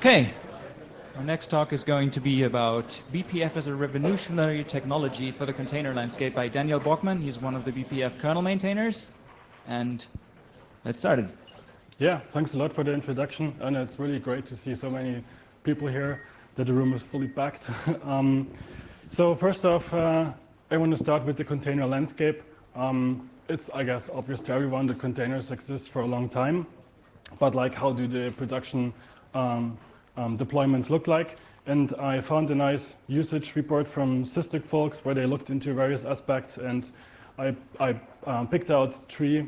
Okay, our next talk is going to be about BPF as a revolutionary technology for the container landscape by Daniel Borkman. He's one of the BPF kernel maintainers. And let's start it. Yeah, thanks a lot for the introduction. And it's really great to see so many people here, that the room is fully packed. So first off, I want to start with the container landscape. It's, I guess, obvious to everyone that containers exist for a long time. But like, how do the production deployments look like? And I found a nice usage report from Sysdig folks where they looked into various aspects, and I picked out 3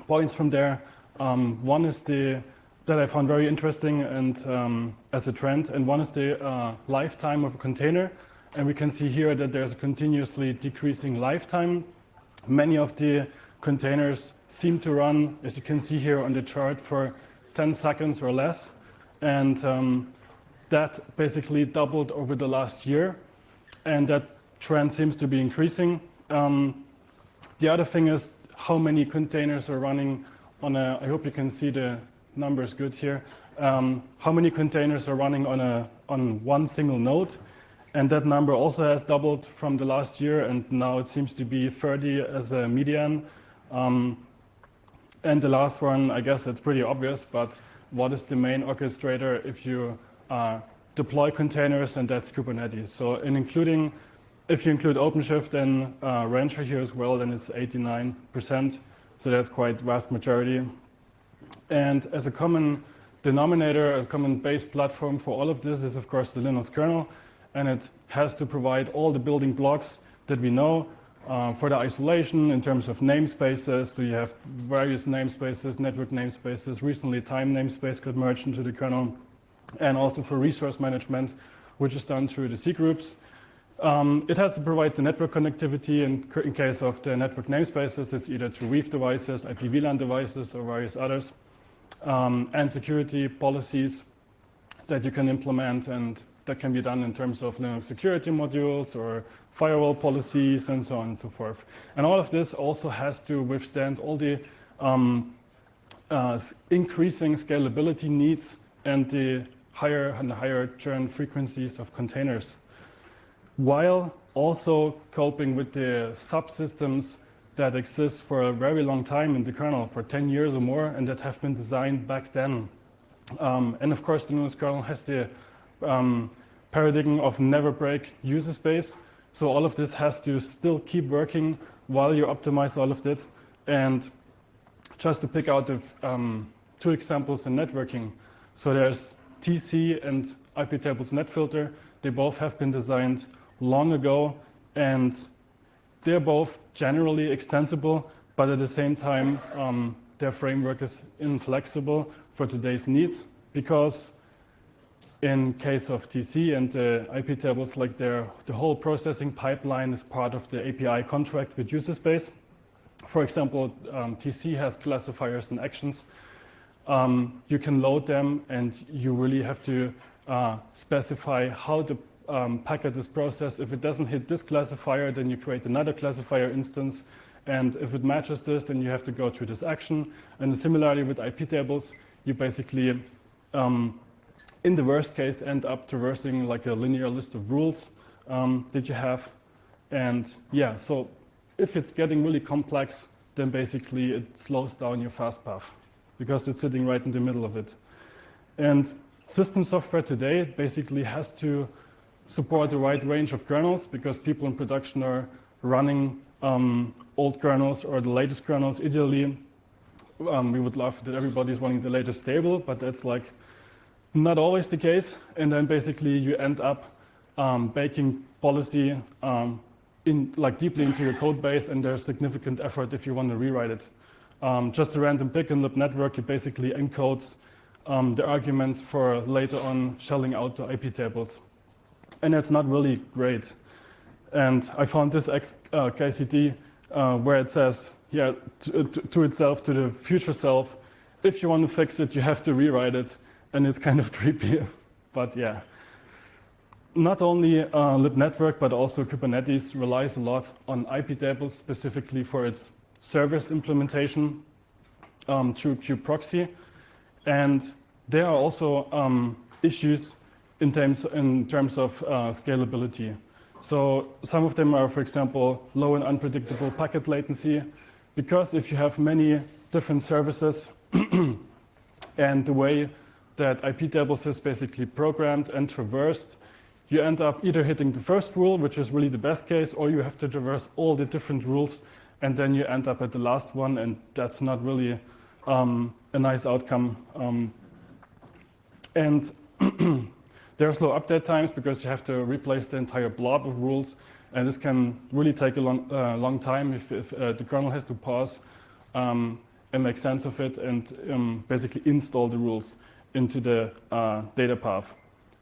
points from there. One is that I found very interesting and as a trend, and one is the lifetime of a container. And we can see here that there's a continuously decreasing lifetime. Many of the containers seem to run, as you can see here on the chart, for 10 seconds or less. And that basically doubled over the last year. And that trend seems to be increasing. The other thing is how many containers are running on a, I hope you can see the numbers good here, how many containers are running on one single node. And that number also has doubled from the last year, and now it seems to be 30 as a median. And the last one, I guess it's pretty obvious, but what is the main orchestrator if you deploy containers? And that's Kubernetes. So if you include OpenShift and Rancher here as well, then it's 89%. So that's quite vast majority. And as a common denominator, as a common base platform for all of this is, of course, the Linux kernel. And it has to provide all the building blocks that we know for the isolation in terms of namespaces. So you have various namespaces, network namespaces. Recently, time namespace got merged into the kernel. And also for resource management, which is done through the C groups. It has to provide the network connectivity in case of the network namespaces. It's either through WEAF devices, IP VLAN devices, or various others. And security policies that you can implement, and that can be done in terms of Linux security modules or firewall policies and so on and so forth. And all of this also has to withstand all the increasing scalability needs and the higher churn frequencies of containers, while also coping with the subsystems that exist for a very long time in the kernel, for 10 years or more, and that have been designed back then. And of course, the Linux kernel has the paradigm of never break user space. So all of this has to still keep working while you optimize all of it. And just to pick out the 2 examples in networking. So there's TC and IP tables NetFilter. They both have been designed long ago, and they're both generally extensible, but at the same time, their framework is inflexible for today's needs, because in case of TC and the IP tables, like the whole processing pipeline is part of the API contract with user space. For example, TC has classifiers and actions. You can load them, and you really have to specify how the packet is processed. If it doesn't hit this classifier, then you create another classifier instance. And if it matches this, then you have to go through this action. And similarly with IP tables, you basically, in the worst case, end up traversing like a linear list of rules that you have. And yeah, so if it's getting really complex, then basically it slows down your fast path because it's sitting right in the middle of it. And system software today basically has to support the right range of kernels, because people in production are running old kernels or the latest kernels. Ideally, we would love that everybody's running the latest stable, but that's like not always the case. And then basically you end up baking policy deeply into your code base, and there's significant effort if you want to rewrite it. Just a random pick and lib network, it basically encodes the arguments for later on shelling out the IP tables. And that's not really great. And I found this KCD where it says, yeah, to itself, to the future self, if you want to fix it, you have to rewrite it. And it's kind of creepy, but yeah. Not only libnetwork, but also Kubernetes relies a lot on IP tables, specifically for its service implementation through kubeproxy. And they are also issues in terms of scalability. So some of them are, for example, low and unpredictable packet latency, because if you have many different services and the way that IP tables is basically programmed and traversed, you end up either hitting the first rule, which is really the best case, or you have to traverse all the different rules, and then you end up at the last one, and that's not really a nice outcome. And there's low update times because you have to replace the entire blob of rules, and this can really take a long time if the kernel has to pause and make sense of it and basically install the rules into the data path.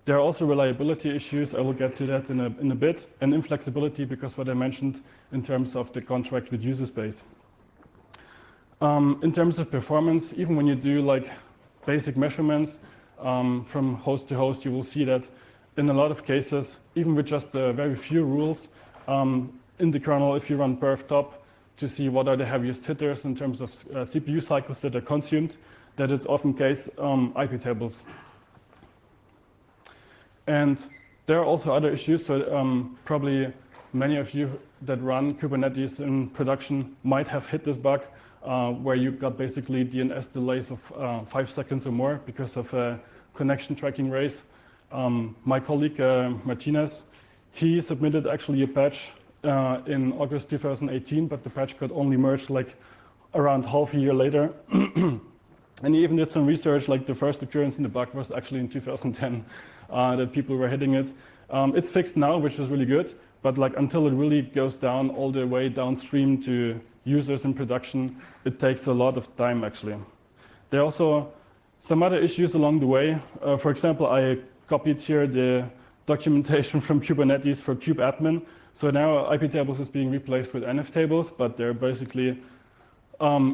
There are also reliability issues. I will get to that in a bit, and inflexibility, because what I mentioned in terms of the contract with user space. In terms of performance, even when you do like basic measurements from host to host, you will see that in a lot of cases, even with just very few rules in the kernel, if you run perf top to see what are the heaviest hitters in terms of CPU cycles that are consumed, that it's often case IP tables. And there are also other issues. So probably many of you that run Kubernetes in production might have hit this bug where you got basically DNS delays of 5 seconds or more because of a connection tracking race. My colleague Martinez, he submitted actually a patch in August 2018, but the patch got only merged like around half a year later. And he even did some research, like the first occurrence in the bug was actually in 2010, that people were hitting it. It's fixed now, which is really good, but like until it really goes down all the way downstream to users in production, it takes a lot of time actually. There are also some other issues along the way. For example, I copied here the documentation from Kubernetes for kubeadmin. So now IP tables is being replaced with NF tables, but there are basically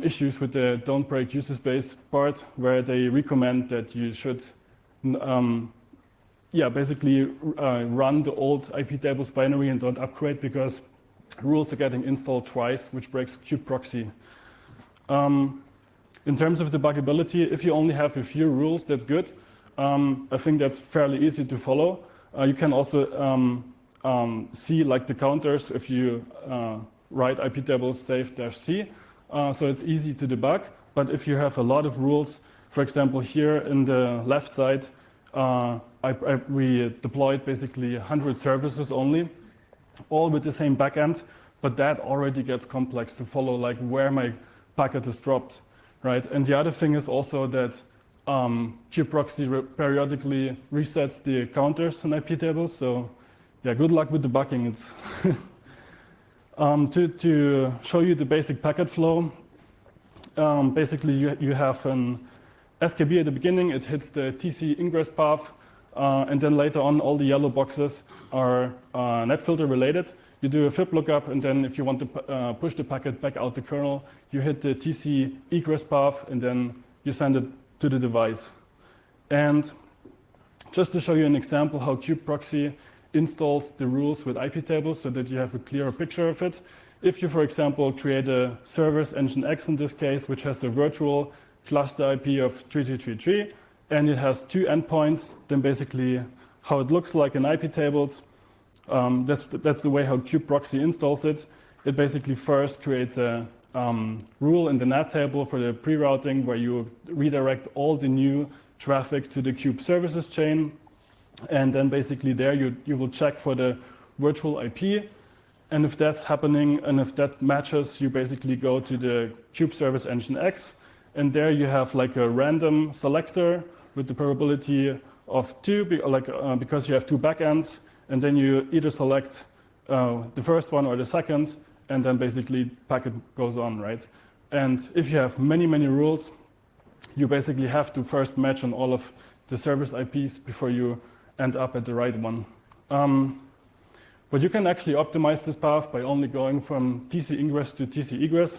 issues with the don't break user space part, where they recommend that you should basically run the old IP tables binary and don't upgrade, because rules are getting installed twice, which breaks kubeproxy. In terms of debuggability, if you only have a few rules, that's good. I think that's fairly easy to follow. You can also see like the counters if you write IP tables save-c. So it's easy to debug. But if you have a lot of rules, for example, here in the left side, we deployed basically 100 services only, all with the same backend. But that already gets complex to follow, like where my packet is dropped, right? And the other thing is also that kubeproxy periodically resets the counters in IP tables. So yeah, good luck with debugging. It's to show you the basic packet flow, basically you have an SKB at the beginning. It hits the TC ingress path, and then later on all the yellow boxes are net filter related. You do a fib lookup, and then if you want to push the packet back out the kernel, you hit the TC egress path, and then you send it to the device. And just to show you an example how kubeproxy installs the rules with IP tables so that you have a clearer picture of it. If you, for example, create a service nginx in this case, which has a virtual cluster IP of 3233, and it has 2 endpoints, then basically how it looks like in IP tables, that's the way how kubeproxy installs it. It basically first creates a rule in the NAT table for the pre-routing, where you redirect all the new traffic to the kube services chain. And then basically there you will check for the virtual IP. And if that's happening and if that matches, you basically go to the kube service nginx. And there you have like a random selector with the probability of 2, because you have 2 backends. And then you either select the first one or the second, and then basically packet goes on, right? And if you have many, many rules, you basically have to first match on all of the service IPs before you end up at the right one. But you can actually optimize this path by only going from TC ingress to TC egress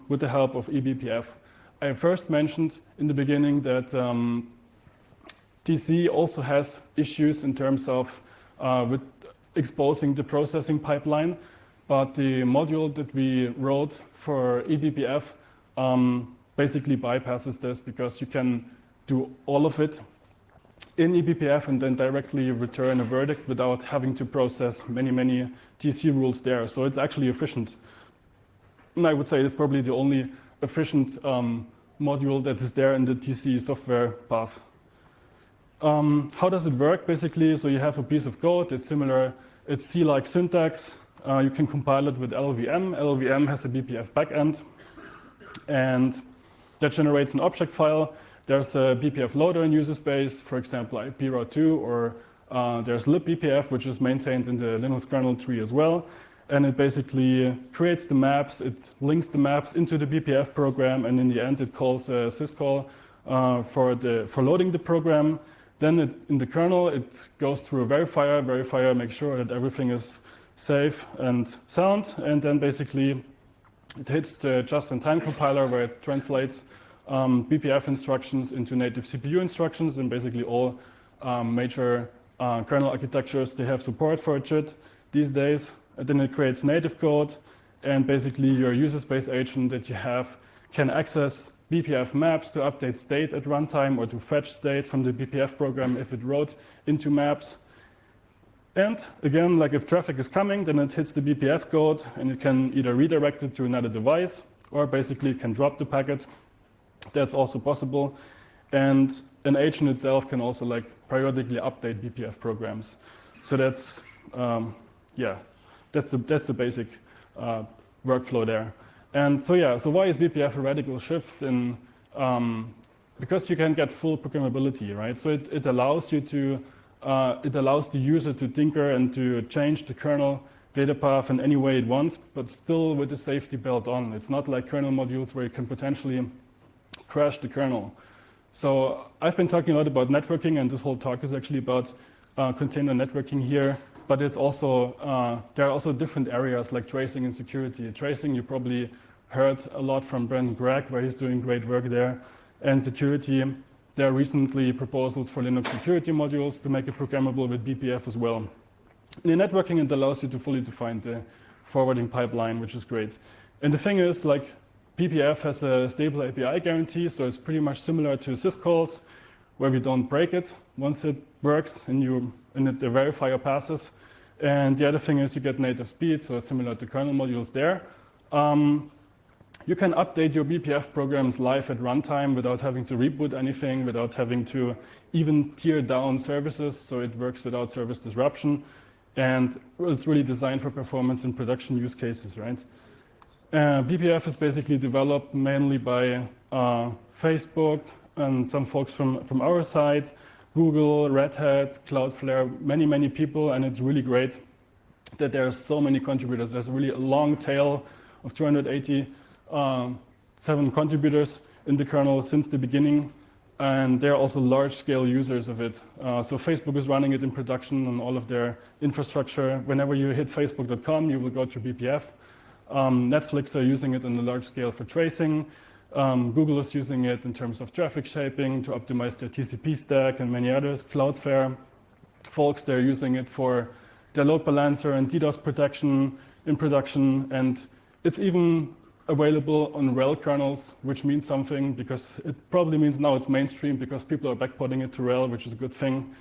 with the help of eBPF. I first mentioned in the beginning that TC also has issues in terms of with exposing the processing pipeline, but the module that we wrote for eBPF basically bypasses this, because you can do all of it in eBPF and then directly return a verdict without having to process many TC rules there. So it's actually efficient. And I would say it's probably the only efficient module that is there in the TC software path. How does it work basically? So you have a piece of code, it's similar, it's C-like syntax. You can compile it with LLVM. LLVM has a BPF backend, and that generates an object file. There's a BPF loader in user space, for example, IPRO2, or there's libbpf, which is maintained in the Linux kernel tree as well. And it basically creates the maps, it links the maps into the BPF program, and in the end it calls a syscall for loading the program. Then in the kernel, it goes through a verifier. Verifier makes sure that everything is safe and sound, and then basically it hits the just-in-time compiler where it translates BPF instructions into native CPU instructions, and basically all major kernel architectures, they have support for JIT these days. And then it creates native code, and basically your user space agent that you have can access BPF maps to update state at runtime or to fetch state from the BPF program if it wrote into maps. And again, like if traffic is coming, then it hits the BPF code and it can either redirect it to another device or basically can drop the packet. That's also possible. And an agent itself can also like periodically update BPF programs. So that's, that's the basic workflow there. And so so why is BPF a radical shift in, because you can get full programmability, right? So it allows you to, it allows the user to tinker and to change the kernel data path in any way it wants, but still with the safety built on. It's not like kernel modules where you can potentially crash the kernel. So I've been talking a lot about networking, and this whole talk is actually about container networking here, but it's also, there are also different areas like tracing and security. Tracing, you probably heard a lot from Brendan Gregg, where he's doing great work there. And security, there are recently proposals for Linux security modules to make it programmable with BPF as well. In networking, it allows you to fully define the forwarding pipeline, which is great. And the thing is, like, BPF has a stable API guarantee, so it's pretty much similar to syscalls, where we don't break it once it works and the verifier passes. And the other thing is you get native speed, so it's similar to kernel modules there. You can update your BPF programs live at runtime without having to reboot anything, without having to even tear down services, so it works without service disruption. And it's really designed for performance in production use cases, right? BPF is basically developed mainly by Facebook and some folks from our side, Google, Red Hat, Cloudflare, many people, and it's really great that there are so many contributors. There's really a long tail of 287 contributors in the kernel since the beginning, and they're also large-scale users of it. So Facebook is running it in production on all of their infrastructure. Whenever you hit facebook.com, you will go to BPF. Netflix are using it on a large scale for tracing. Google is using it in terms of traffic shaping to optimize their TCP stack, and many others. Cloudflare folks, they're using it for their load balancer and DDoS protection in production, and it's even available on RHEL kernels, which means something because it probably means now it's mainstream because people are backporting it to RHEL, which is a good thing.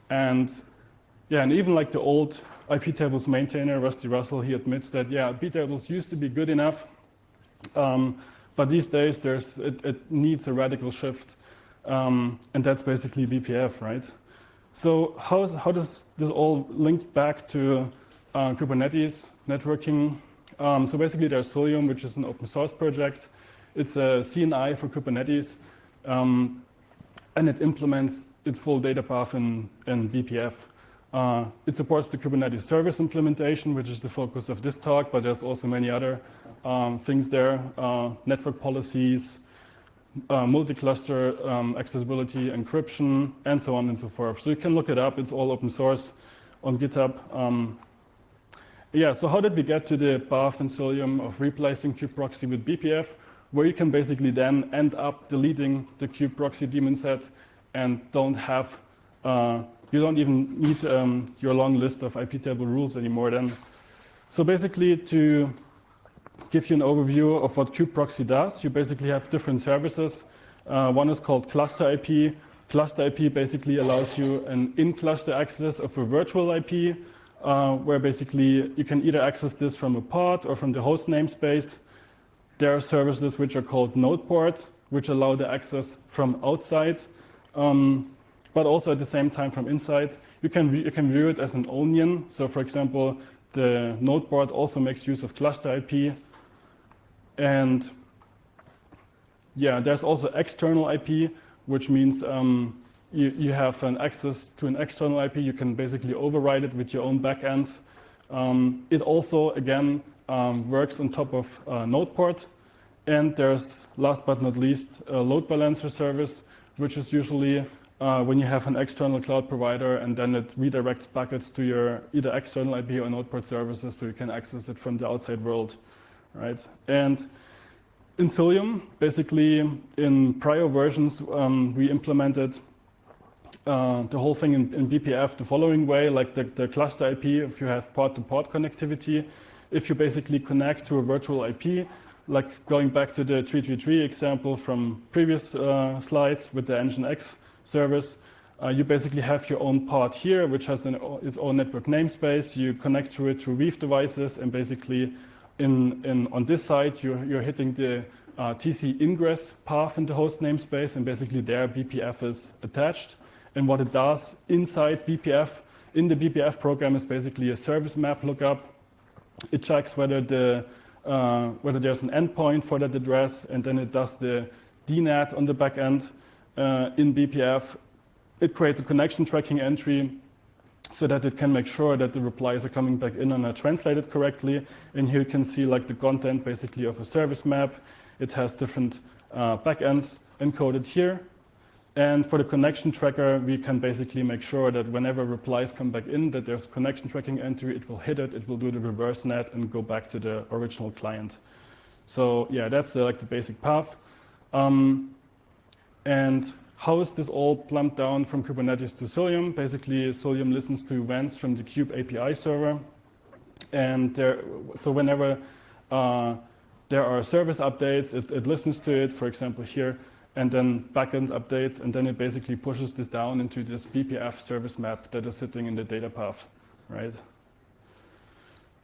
And yeah, and even like the old IP tables maintainer, Rusty Russell, he admits that, yeah, IP tables used to be good enough, but these days it needs a radical shift, and that's basically BPF, right? So how does this all link back to Kubernetes networking? So basically there's Cilium, which is an open source project. It's a CNI for Kubernetes, and it implements its full data path in BPF. It supports the Kubernetes service implementation, which is the focus of this talk, but there's also many other things there, network policies, multi-cluster accessibility, encryption, and so on and so forth. So you can look it up. It's all open source on GitHub. Yeah, so how did we get to the path in Cilium of replacing kubeproxy with BPF, where you can basically then end up deleting the kubeproxy daemon set and don't have you don't even need your long list of IP table rules anymore then. So basically, to give you an overview of what kubeproxy does, you basically have different services. One is called cluster IP. Cluster IP basically allows you an in-cluster access of a virtual IP, where basically you can either access this from a pod or from the host namespace. There are services which are called node port, which allow the access from outside, but also at the same time from inside. You can view it as an onion. So for example, the node port also makes use of cluster IP. And yeah, there's also external IP, which means you have an access to an external IP. You can basically override it with your own backend. It also, again, works on top of node port. And there's, last but not least, a load balancer service, which is usually when you have an external cloud provider, and then it redirects packets to your either external IP or node port services, so you can access it from the outside world, right? And in Cilium, basically in prior versions, we implemented the whole thing in BPF the following way, like the cluster IP, if you have pod-to-pod connectivity, if you basically connect to a virtual IP, like going back to the 333 example from previous slides with the Nginx service, you basically have your own pod here, which has its own network namespace. You connect to it through Weave devices, and basically on this side, you're hitting the TC ingress path in the host namespace, and basically there BPF is attached. And what it does inside BPF, in the BPF program, is basically a service map lookup. It checks whether there's an endpoint for that address, and then it does the DNAT on the back end in BPF. It creates a connection tracking entry so that it can make sure that the replies are coming back in and are translated correctly. And here you can see like the content basically of a service map. It has different backends encoded here. And for the connection tracker, we can basically make sure that whenever replies come back in, that there's a connection tracking entry, it will hit it, it will do the reverse net and go back to the original client. So yeah, that's like the basic path. And how is this all plumbed down from Kubernetes to Cilium? Basically, Cilium listens to events from the Kube API server. And so whenever there are service updates, it listens to it, for example, here, and then backend updates, and then it basically pushes this down into this BPF service map that is sitting in the data path, right?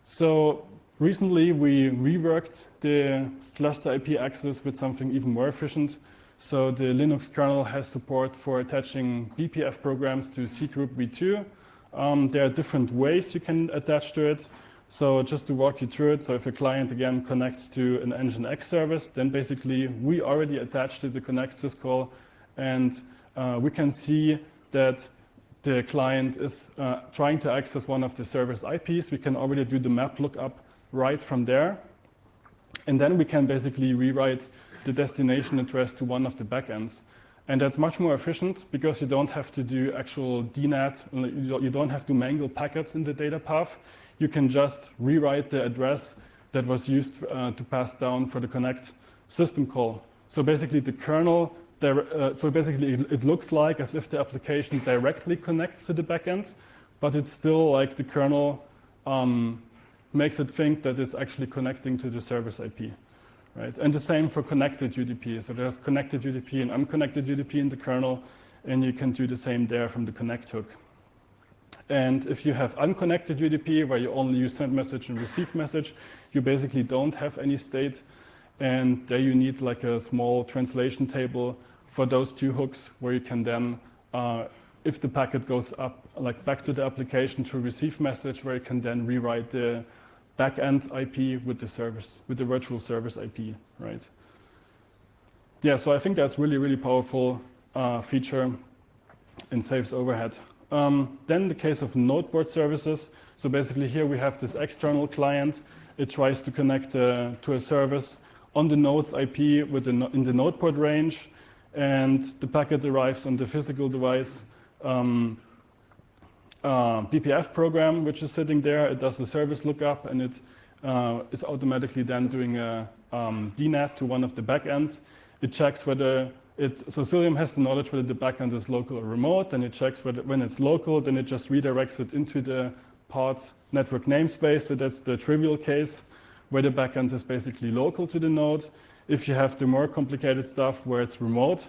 So recently we reworked the cluster IP access with something even more efficient. So the Linux kernel has support for attaching BPF programs to cgroup v2. There are different ways you can attach to it. So just to walk you through it, so if a client again connects to an Nginx service, then basically we already attach to the connect syscall, and we can see that the client is trying to access one of the service IPs. We can already do the map lookup right from there. And then we can basically rewrite the destination address to one of the backends. And that's much more efficient because you don't have to do actual DNAT, you don't have to mangle packets in the data path. You can just rewrite the address that was used to pass down for the connect system call. So basically the kernel, it looks like as if the application directly connects to the backend, but it's still like the kernel makes it think that it's actually connecting to the service IP, right? And the same for connected UDP. So there's connected UDP and unconnected UDP in the kernel, and you can do the same there from the connect hook. And if you have unconnected UDP, where you only use send message and receive message, you basically don't have any state. And there you need like a small translation table for those two hooks, where you can then, if the packet goes up, like back to the application to receive message, where you can then rewrite the backend IP with the service, with the virtual service IP, right? Yeah, so I think that's really, really powerful feature and saves overhead. Then the case of node port services. So basically here we have this external client. It tries to connect to a service on the node's IP in the node port range, and the packet arrives on the physical device BPF program, which is sitting there. It does the service lookup, and it is automatically then doing a DNAT to one of the backends. It checks whether so Cilium has the knowledge whether the backend is local or remote, and it checks whether, when it's local, then it just redirects it into the pod's network namespace. So that's the trivial case where the backend is basically local to the node. If you have the more complicated stuff where it's remote,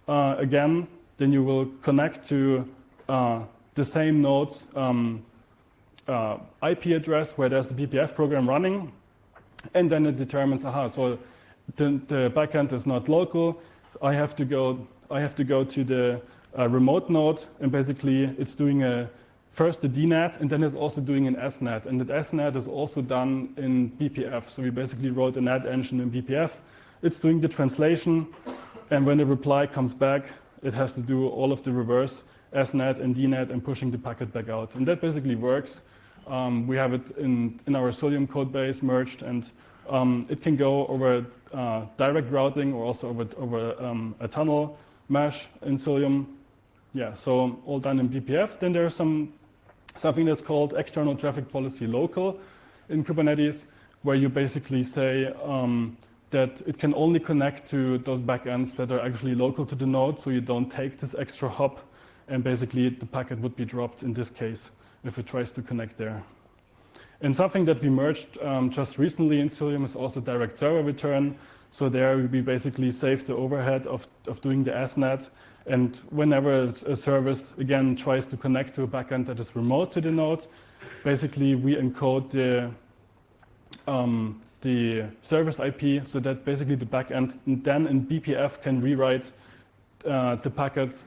again, then you will connect to the same node's IP address where there's the BPF program running, and then it determines, aha, so the backend is not local. I have to go to the remote node, and basically it's doing first the DNAT, and then it's also doing an SNAT, and that SNAT is also done in BPF. So we basically wrote a NAT engine in BPF. It's doing the translation, and when the reply comes back, it has to do all of the reverse SNAT and DNAT and pushing the packet back out. And that basically works. We have it in our Solium code base merged, and it can go over direct routing or also over a tunnel mesh in Solium. Yeah, so all done in BPF. Then there's something that's called external traffic policy local in Kubernetes, where you basically say that it can only connect to those backends that are actually local to the node, so you don't take this extra hop, and basically the packet would be dropped in this case if it tries to connect there. And something that we merged just recently in Solium is also direct server return. So there we basically save the overhead of doing the SNAT. And whenever a service, again, tries to connect to a backend that is remote to the node, basically we encode the service IP so that basically the backend then in BPF can rewrite the packet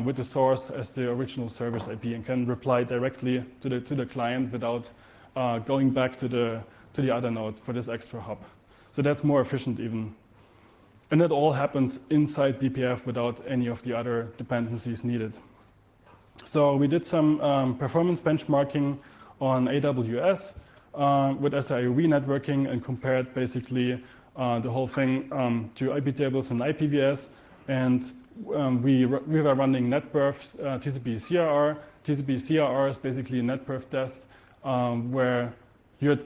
with the source as the original service IP and can reply directly to the client without going back to the other node for this extra hop. So that's more efficient even. And that all happens inside BPF without any of the other dependencies needed. So we did some performance benchmarking on AWS with SIOV networking and compared basically the whole thing to IP tables and IPVS. And we were running netperf TCP CRR. TCP CRR is basically a netperf test where you're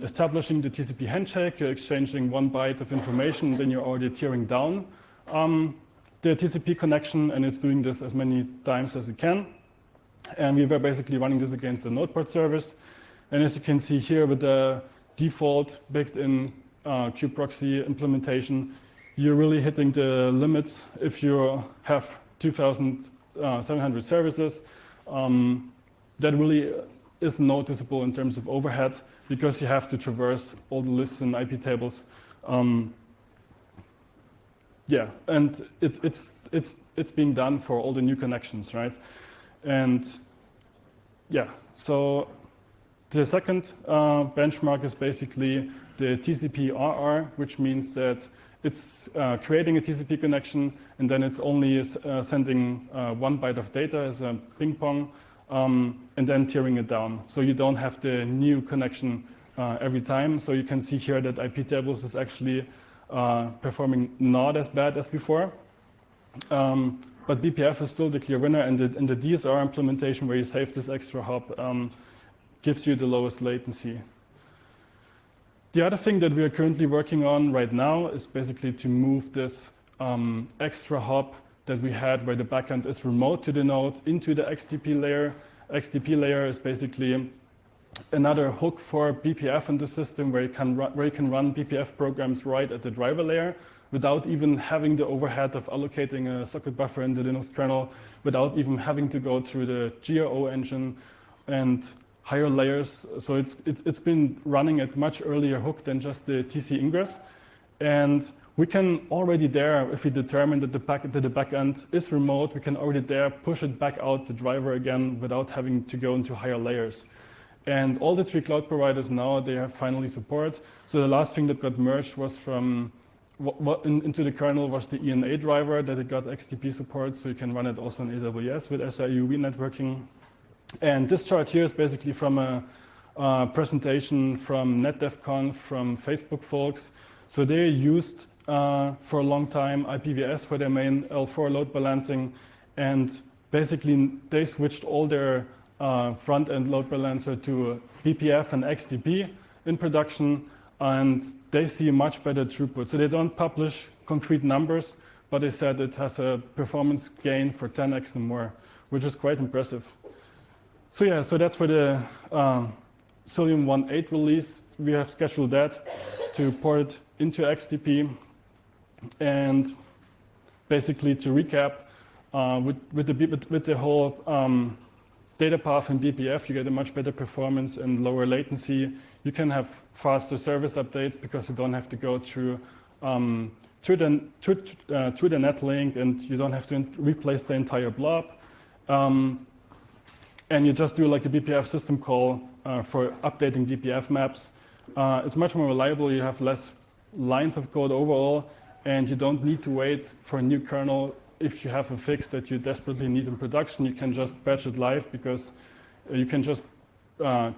establishing the TCP handshake, you're exchanging 1 byte of information, then you're already tearing down the TCP connection, and it's doing this as many times as it can. And we were basically running this against the node port service. And as you can see here with the default baked-in kubeproxy implementation, you're really hitting the limits if you have 2,700 services. That really is noticeable in terms of overhead because you have to traverse all the lists and IP tables. Yeah, and it's being done for all the new connections, right? And yeah, so the second benchmark is basically the TCP-RR, which means that it's creating a TCP connection, and then it's only sending 1 byte of data as a ping pong, and then tearing it down. So you don't have the new connection every time. So you can see here that IP tables is actually performing not as bad as before. But BPF is still the clear winner, and the DSR implementation where you save this extra hop gives you the lowest latency. The other thing that we are currently working on right now is basically to move this extra hop that we had where the backend is remote to the node into the XTP layer. XTP layer is basically another hook for BPF in the system where you can run BPF programs right at the driver layer without even having the overhead of allocating a socket buffer in the Linux kernel, without even having to go through the GRO engine and higher layers. So it's been running at much earlier hook than just the TC ingress. And we can already there, if we determine that the backend is remote, we can already there push it back out the driver again without having to go into higher layers. And all the 3 cloud providers now, they have finally support. So the last thing that got merged was from into the kernel was the ENA driver that it got XTP support, so you can run it also on AWS with SIUV networking. And this chart here is basically from a presentation from NetDevConf from Facebook folks. So they used for a long time IPVS for their main L4 load balancing, and basically they switched all their front-end load balancer to BPF and XTP in production, and they see much better throughput. So they don't publish concrete numbers, but they said it has a performance gain for 10x and more, which is quite impressive. So yeah, so that's for the Solium 1.8 release. We have scheduled that to port it into XTP. And basically to recap, With the whole data path in BPF, you get a much better performance and lower latency. You can have faster service updates because you don't have to go through the net link, and you don't have to replace the entire blob. And you just do like a BPF system call for updating BPF maps. It's much more reliable. You have less lines of code overall, and you don't need to wait for a new kernel. If you have a fix that you desperately need in production, you can just batch it live because you can just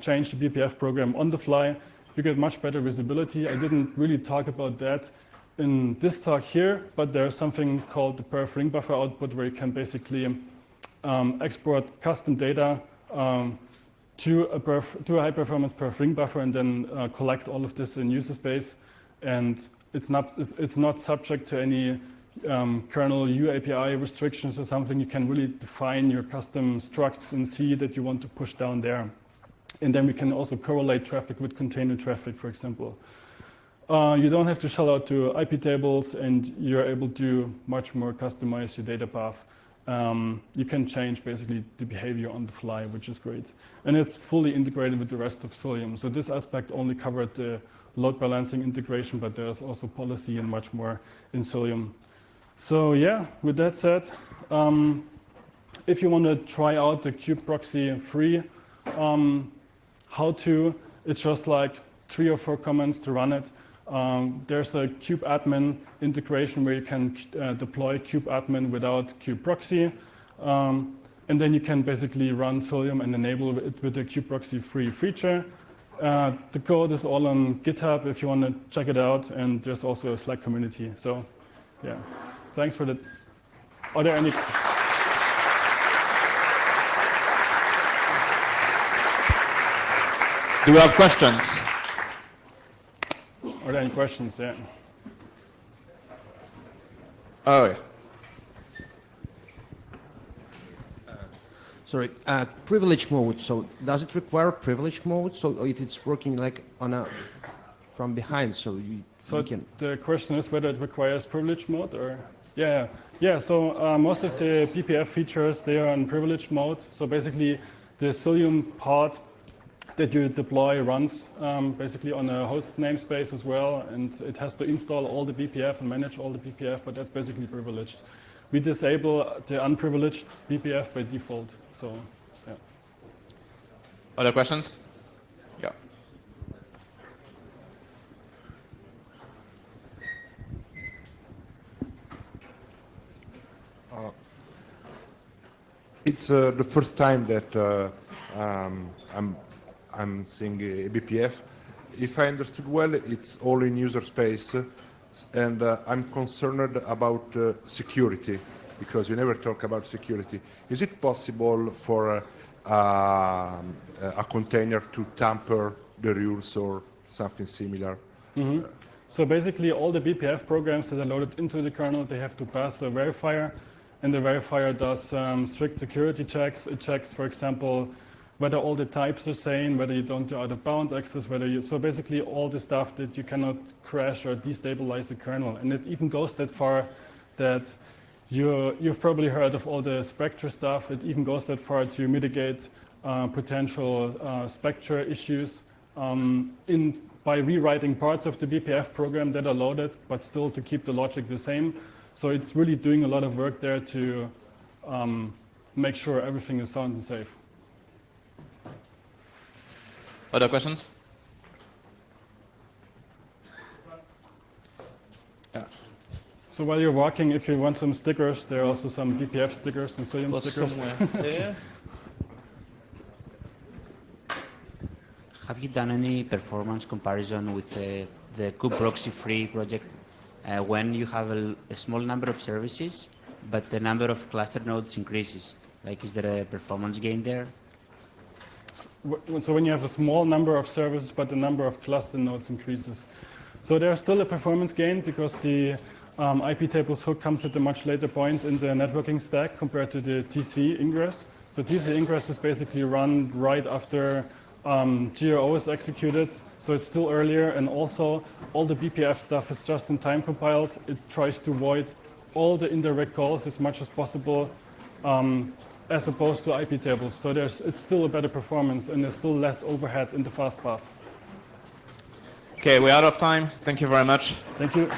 change the BPF program on the fly. You get much better visibility. I didn't really talk about that in this talk here, but there's something called the perf ring buffer output where you can basically export custom data to a high performance perf ring buffer and then collect all of this in user space. And it's not subject to any kernel UAPI restrictions or something. You can really define your custom structs in C that you want to push down there. And then we can also correlate traffic with container traffic, for example. You don't have to shell out to IP tables, and you're able to much more customize your data path. You can change basically the behavior on the fly, which is great. And it's fully integrated with the rest of Cilium. So this aspect only covered the load balancing integration, but there's also policy and much more in Cilium. So yeah, with that said, if you want to try out the kube proxy free how-to, it's just like 3 or 4 commands to run it. There's a kube admin integration where you can deploy kube admin without kube proxy. And then you can basically run Cilium and enable it with the kube proxy free feature. The code is all on GitHub if you want to check it out. And there's also a Slack community. So yeah, thanks for that. Are there any? Do we have questions? Are there any questions? Yeah. Oh, yeah. Sorry, privilege mode. So does it require privilege mode? So it's working like on a from behind. So you can. The question is whether it requires privilege mode or yeah. So most of the BPF features, they are in privilege mode. So basically, the Cilium pod that you deploy runs basically on a host namespace as well, and it has to install all the BPF and manage all the BPF, but that's basically privileged. We disable the unprivileged BPF by default, so yeah. Other questions? Yeah. It's the first time that I'm seeing a BPF. If I understood well, it's all in user space, and I'm concerned about security, because you never talk about security. Is it possible for a container to tamper the rules or something similar? Mm-hmm. So basically, all the BPF programs that are loaded into the kernel, they have to pass a verifier, and the verifier does strict security checks. It checks, for example, whether all the types are sane, whether you don't do out-of-bound access, so basically all the stuff that you cannot crash or destabilize the kernel. And it even goes that far that you've probably heard of all the Spectre stuff. It even goes that far to mitigate potential Spectre issues by rewriting parts of the BPF program that are loaded, but still to keep the logic the same. So it's really doing a lot of work there to make sure everything is sound and safe. Other questions? Yeah. So while you're walking, if you want some stickers, there are also some BPF stickers and Cilium Was stickers. somewhere there? Have you done any performance comparison with the kube proxy free project when you have a small number of services, but the number of cluster nodes increases? Like, is there a performance gain there? So when you have a small number of services, but the number of cluster nodes increases. So there's still a performance gain because the IP tables hook comes at a much later point in the networking stack compared to the TC ingress. So TC ingress is basically run right after GRO is executed. So it's still earlier, and also all the BPF stuff is just in time compiled. It tries to avoid all the indirect calls as much as possible, as opposed to IP tables. So it's still a better performance, and there's still less overhead in the fast path. Okay, we're out of time. Thank you very much. Thank you.